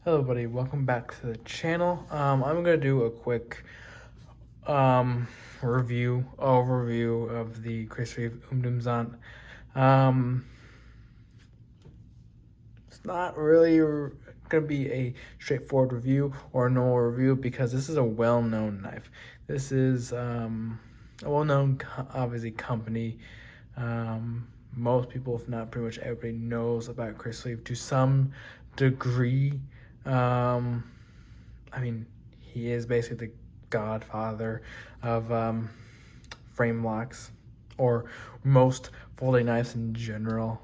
Hello buddy, welcome back to the channel. I'm gonna do a quick overview of the Chris Reeve Umnumzaan. It's not really gonna be a straightforward review or a normal review because this is a well-known knife. This is a well-known obviously company. Most people, if not pretty much everybody, knows about Chris Reeve to some degree. I mean, he is basically the godfather of frame locks, or most folding knives in general.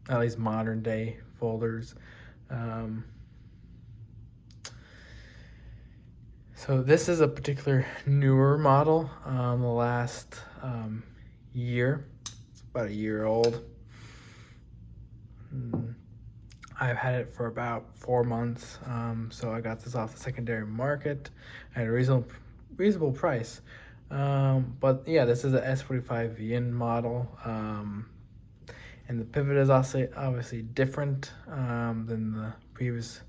At least modern day folders. So this is a particular newer model. The last year, it's about a year old. I've had it for about 4 months, so I got this off the secondary market at a reasonable price. But yeah, this is a S45 VN model, and the pivot is also obviously different than the previous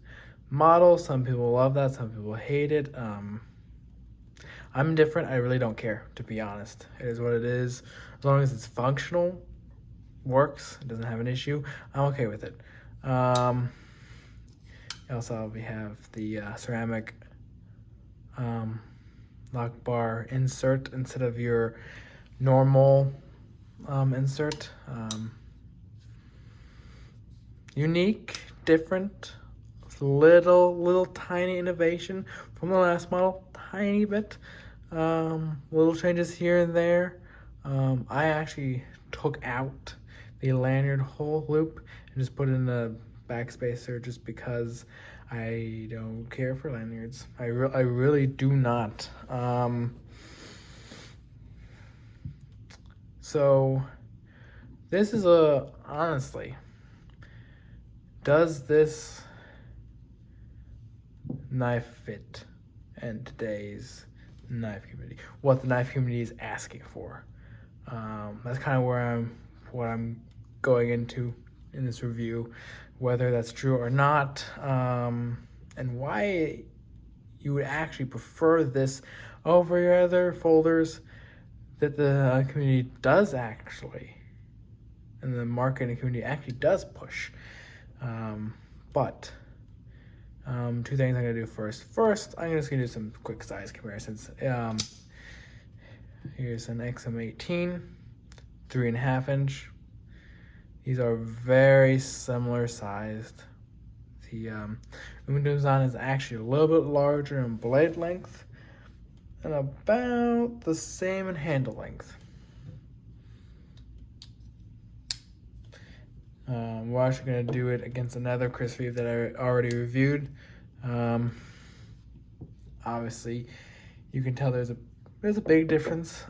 model. Some people love that, some people hate it. I'm different. I really don't care, to be honest. It is what it is. As long as it's functional, works, it doesn't have an issue, I'm okay with it. Also, we have the ceramic lock bar insert instead of your normal insert. Unique, different, little tiny innovation from the last model, tiny bit. Little changes here and there. I actually took out the lanyard hole loop and just put in a backspacer just because I don't care for lanyards. I really do not. So this is honestly, does this knife fit in today's knife community? What the knife community is asking for. That's kind of what I'm going into in this review, whether that's true or not, and why you would actually prefer this over your other folders that the community does actually, and the marketing community actually does push. But two things I'm gonna do first. First, I'm just gonna do some quick size comparisons. Here's an XM18, 3.5 inch. These are very similar sized. The Umnumzaan is actually a little bit larger in blade length and about the same in handle length. We're actually going to do it against another Chris Reeve that I already reviewed. Obviously, you can tell there's a big difference.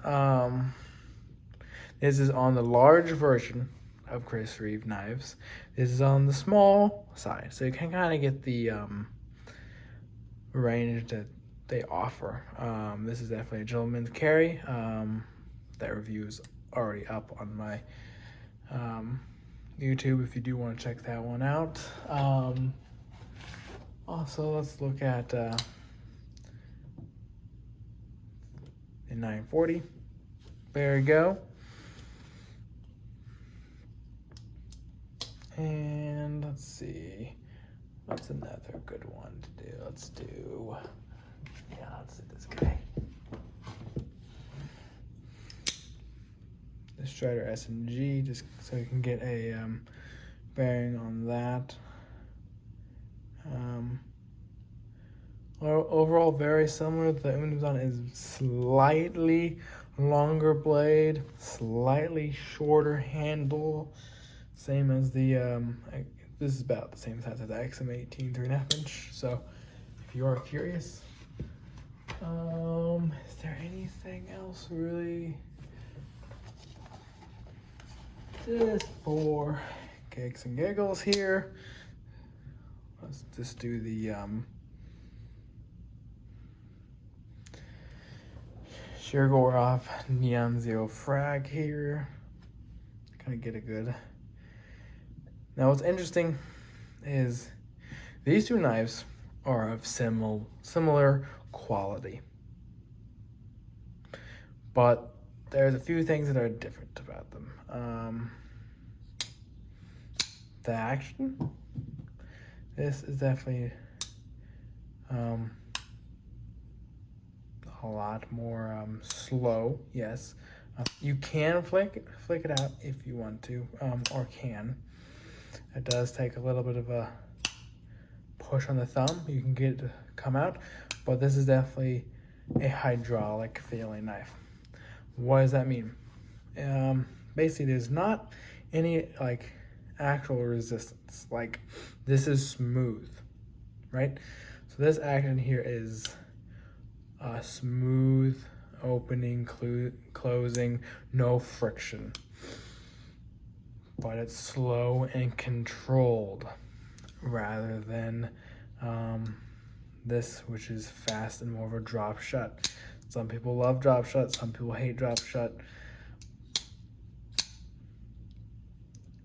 This is on the large version of Chris Reeve knives. This is on the small side, so you can kind of get the range that they offer. This is definitely a gentleman's carry. That review is already up on my YouTube if you do want to check that one out. Also, let's look at the 940. There we go. And let's see, what's another good one to do? Let's do this guy. The Strider S&G, just so you can get a bearing on that. Overall, very similar. The Umnumzaan is slightly longer blade, slightly shorter handle. Same as the, this is about the same size as the XM18 3.5 inch. So if you are curious, is there anything else really? Just for kicks and giggles here, let's just do the Shirgorov Neon Zero Frag here. Kind of get a good. Now what's interesting is these two knives are of similar quality. But there's a few things that are different about them. The action. This is definitely a lot more slow. Yes, you can flick it out if you want to, or can. It does take a little bit of a push on the thumb. You can get it to come out, but this is definitely a hydraulic feeling knife. What does that mean? Basically, there's not any like actual resistance. Like, this is smooth, right? So this action here is a smooth opening, closing, no friction. But it's slow and controlled rather than this, which is fast and more of a drop shut. Some people love drop shut, some people hate drop shut,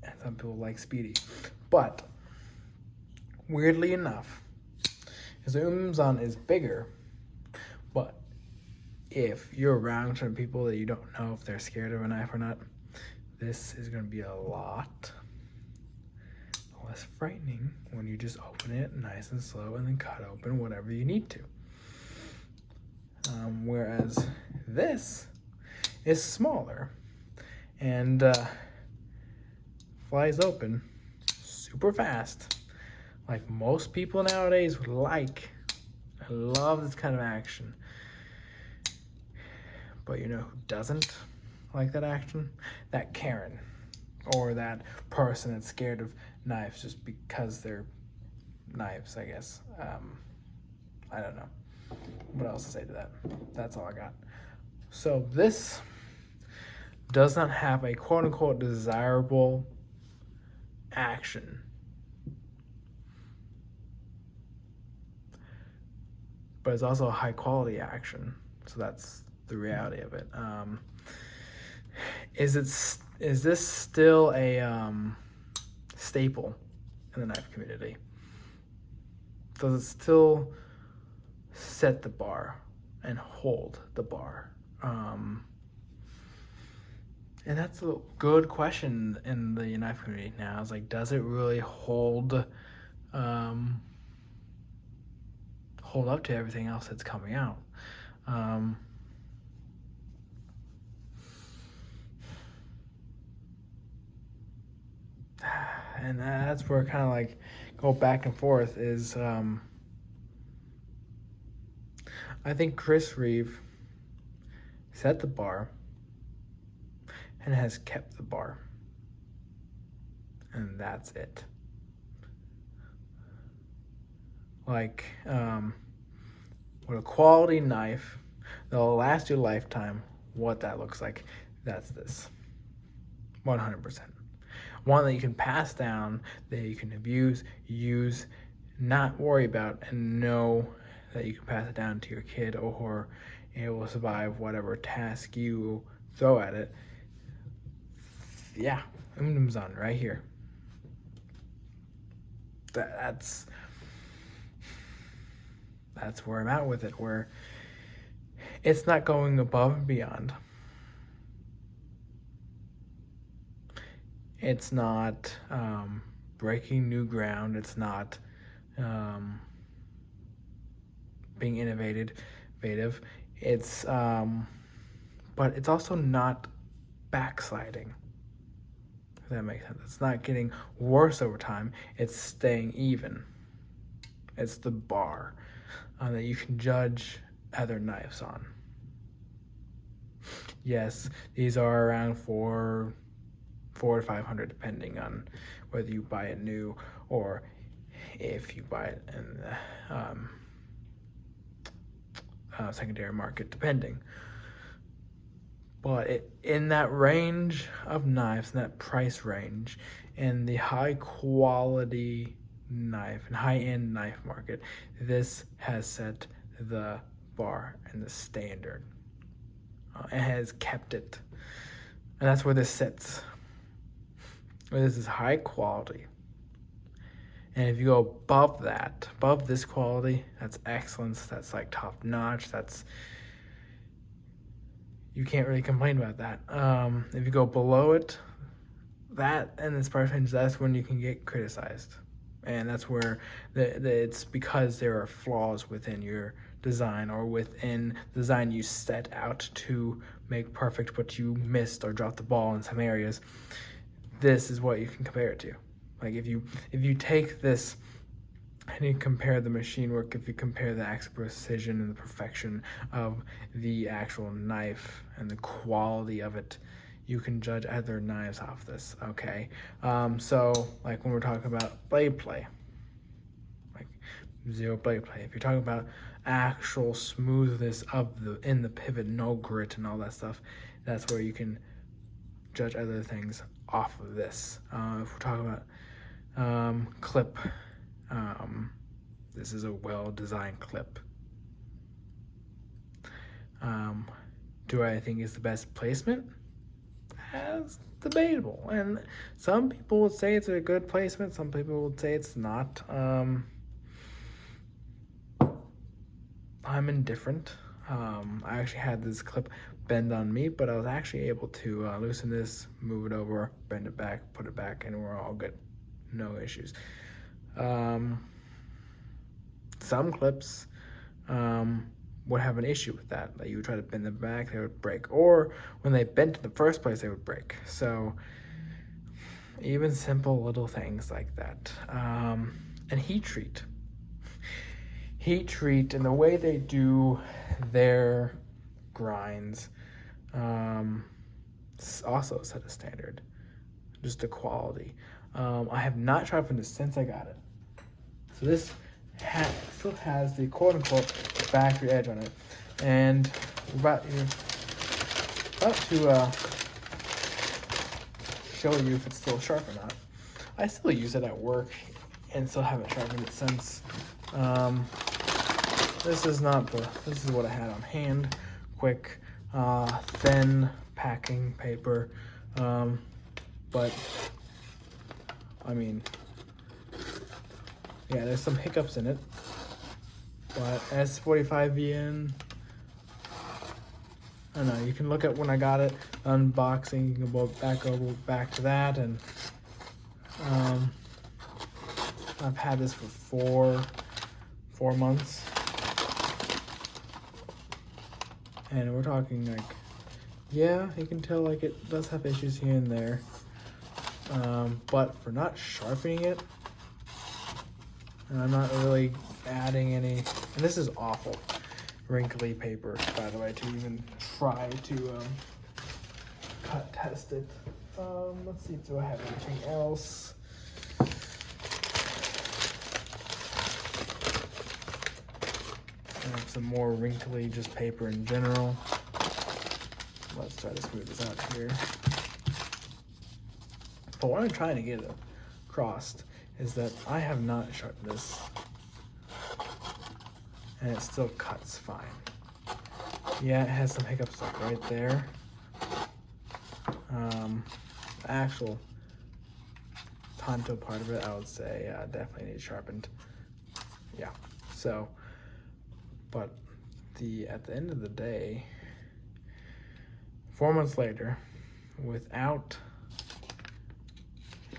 and some people like speedy. But weirdly enough, the Umnumzaan is bigger, but if you're around certain people that you don't know if they're scared of a knife or not, this is going to be a lot less frightening when you just open it nice and slow and then cut open whatever you need to. Whereas this is smaller and flies open super fast, like most people nowadays would like. I love this kind of action. But you know who doesn't like that action? That Karen, or that person that's scared of knives just because they're knives, I guess. I don't know what else to say to that. That's all I got. So this does not have a quote-unquote desirable action, but it's also a high-quality action. So that's the reality of it. Is this still a staple in the knife community? Does it still set the bar and hold the bar? And that's a good question in the knife community now. It's like, does it really hold up to everything else that's coming out? And that's where kind of like go back and forth is I think Chris Reeve set the bar and has kept the bar, and that's it. Like with a quality knife that'll last you a lifetime, what that looks like, that's this 100%. One that you can pass down, that you can abuse, use, not worry about, and know that you can pass it down to your kid, or it will survive whatever task you throw at it. Yeah, Umnumzaan right here. That's where I'm at with it, where it's not going above and beyond. It's not breaking new ground. It's not being innovative. It's but it's also not backsliding. If that makes sense. It's not getting worse over time. It's staying even. It's the bar that you can judge other knives on. Yes, these are around $400 to $500, depending on whether you buy it new or if you buy it in the secondary market, depending. But in that range of knives, in that price range, in the high quality knife and high-end knife market, this has set the bar and the standard. It has kept it, and that's where this sits. This is high quality, And if you go above that, above this quality, that's excellence. That's like top notch. You can't really complain about that. If you go below it, that and this price range, that's when you can get criticized. And that's where it's because there are flaws within your design or within design you set out to make perfect, but you missed or dropped the ball in some areas. This is what you can compare it to. Like if you take this and you compare the machine work, if you compare the actual precision and the perfection of the actual knife and the quality of it, you can judge other knives off this, okay? So like when we're talking about blade play, like zero blade play, if you're talking about actual smoothness of in the pivot, no grit and all that stuff, that's where you can judge other things off of this. If we're talking about clip, this is a well-designed clip. Do I think it's the best placement? That's debatable, and some people would say it's a good placement, some people would say it's not. I'm indifferent. I actually had this clip bend on me, but I was actually able to loosen this, move it over, bend it back, put it back, and we're all good. No issues. Some clips would have an issue with that. Like you would try to bend them back, they would break. Or when they bent in the first place, they would break. So even simple little things like that. And heat treat. Heat treat and the way they do their grinds also set a standard. Just the quality. I have not sharpened this since I got it. So this still has the quote-unquote factory edge on it, and we're about to show you if it's still sharp or not. I still use it at work and still haven't sharpened it since. This is what I had on hand. Quick, thin packing paper, but I mean, yeah, there's some hiccups in it, but S45VN, I don't know, you can look at when I got it, unboxing, you can go back to that, and I've had this for four months, and we're talking like, yeah, you can tell like it does have issues here and there, but for not sharpening it, and I'm not really adding any, and this is awful wrinkly paper, by the way, to even try to cut test it. Let's see, do I have anything else? I have some more wrinkly just paper in general. Let's try to smooth this out here. But what I'm trying to get across is that I have not sharpened this, and it still cuts fine. Yeah, it has some hiccups like right there. The actual Tonto part of it, I would say definitely needs sharpened. Yeah, so, but at the end of the day, 4 months later, without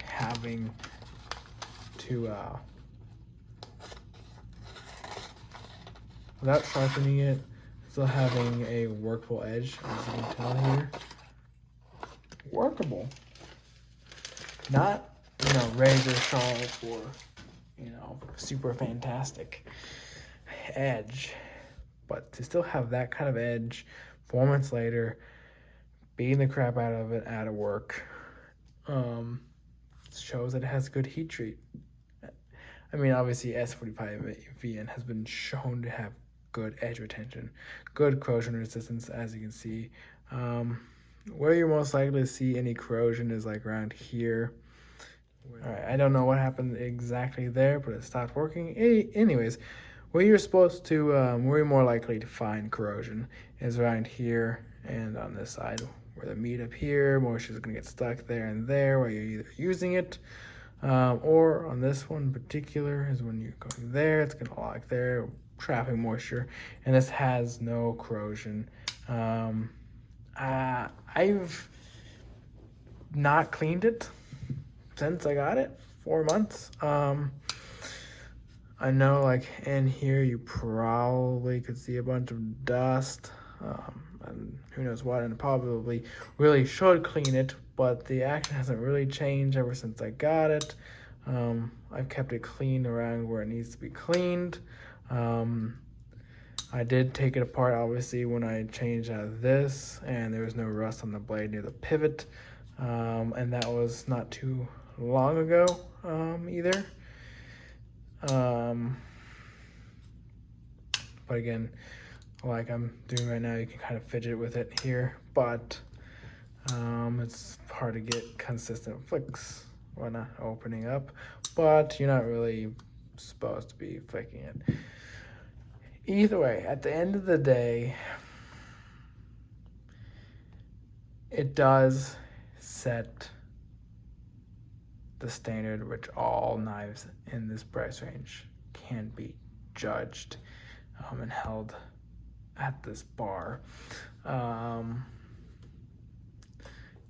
having to without sharpening it, still having a workable edge, as you can tell here. Workable. Not, razor sharp or, super fantastic edge, but to still have that kind of edge 4 months later, beating the crap out of it out of work, shows that it has good heat treat. I mean, obviously S45VN has been shown to have good edge retention, good corrosion resistance, as you can see. Where you're most likely to see any corrosion is like around here. All right, I don't know what happened exactly there, but it stopped working. Anyways, where you're supposed to, where you're more likely to find corrosion is around here and on this side, where the meat up here, moisture is gonna get stuck there and there while you're either using it, Or on this one in particular is when you're going there, it's going to lock there, trapping moisture, and this has no corrosion. I've not cleaned it since I got it, 4 months. I know, like, in here you probably could see a bunch of dust, and who knows what, and probably really should clean it, but the action hasn't really changed ever since I got it. I've kept it clean around where it needs to be cleaned. I did take it apart, obviously, when I changed out of this, and there was no rust on the blade near the pivot, and that was not too long ago, either. But again, like I'm doing right now, you can kind of fidget with it here, but it's hard to get consistent flicks when not opening up, but you're not really supposed to be flicking it. Either way, at the end of the day, it does set the standard which all knives in this price range can be judged and held at this bar.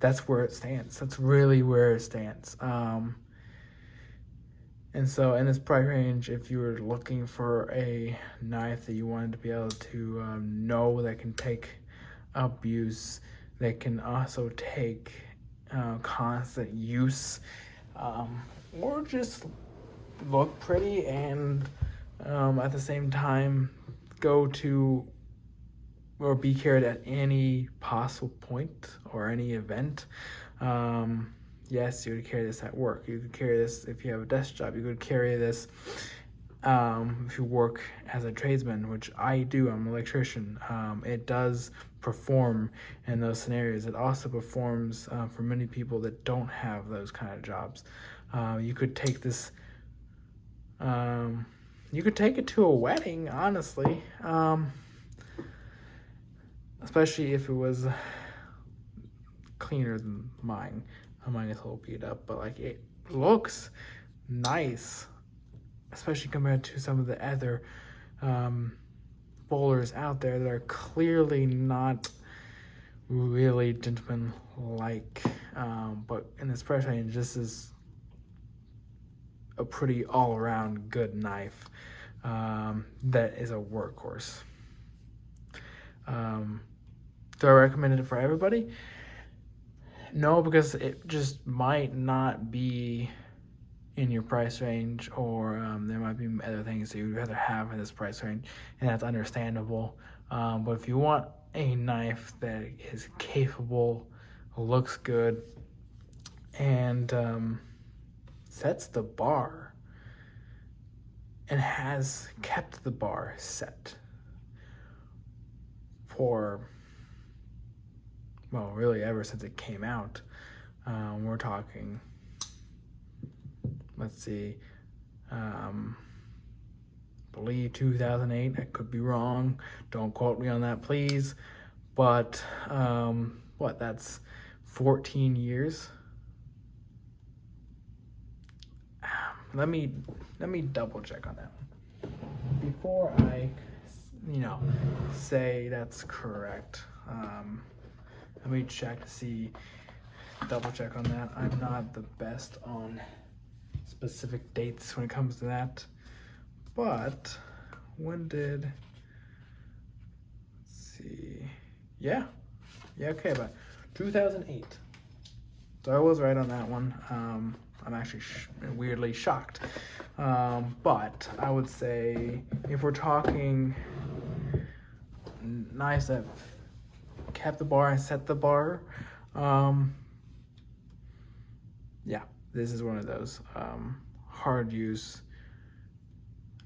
That's where it stands. That's really where it stands. And so in this price range, if you were looking for a knife that you wanted to be able to know that can take abuse, that can also take constant use, or just look pretty and at the same time go to or be carried at any possible point or any event. Yes, you would carry this at work. You could carry this if you have a desk job. You could carry this if you work as a tradesman, which I do. I'm an electrician. It does perform in those scenarios. It also performs for many people that don't have those kind of jobs. You could take this. You could take it to a wedding, honestly. Especially if it was cleaner than mine. Mine is a little beat up, but like it looks nice, especially compared to some of the other bowlers out there that are clearly not really gentleman-like. But in this price range, this is a pretty all-around good knife that is a workhorse. Do I recommend it for everybody? No, because it just might not be in your price range, or there might be other things that you'd rather have in this price range, and that's understandable. But if you want a knife that is capable, looks good, and sets the bar, and has kept the bar set for, well, really ever since it came out. We're talking, let's see, believe 2008. I could be wrong. Don't quote me on that, please. But that's 14 years. Let me double check on that before I, say that's correct. Let me check to see, double check on that. I'm not the best on specific dates when it comes to that. But when did, let's see, yeah, okay, but 2008. So I was right on that one. I'm actually weirdly shocked. But I would say if we're talking knives that kept the bar and set the bar, yeah, this is one of those hard use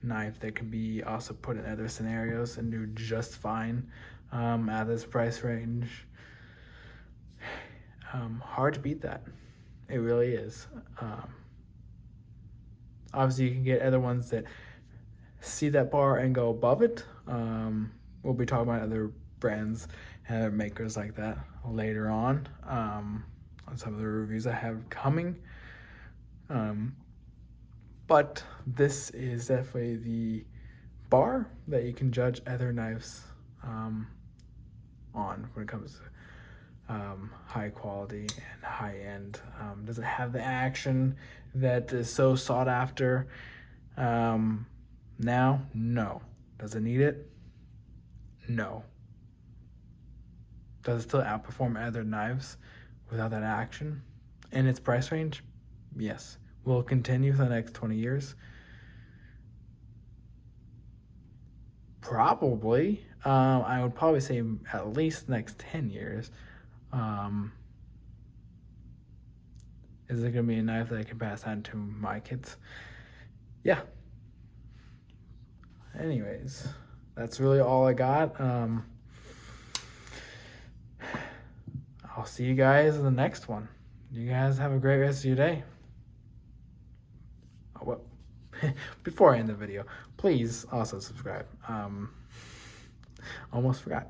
knife that can be also put in other scenarios and do just fine at this price range. Hard to beat that. It really is. Obviously, you can get other ones that see that bar and go above it. We'll be talking about other brands and other makers like that later on some of the reviews I have coming. But this is definitely the bar that you can judge other knives on when it comes to high quality and high end. Does it have the action that is so sought after now? No. Does it need it? No. Does it still outperform other knives without that action in its price range? Yes. Will it continue for the next 20 years? Probably. I would probably say at least the next 10 years. Is it going to be a knife that I can pass on to my kids? Yeah. Anyways, that's really all I got. I'll see you guys in the next one. You guys have a great rest of your day. Oh, well, before I end the video, please also subscribe. Almost forgot.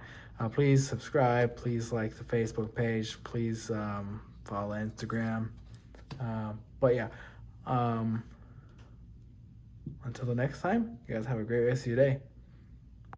Please subscribe. Please like the Facebook page. Please follow Instagram. But yeah, until the next time, you guys have a great rest of your day.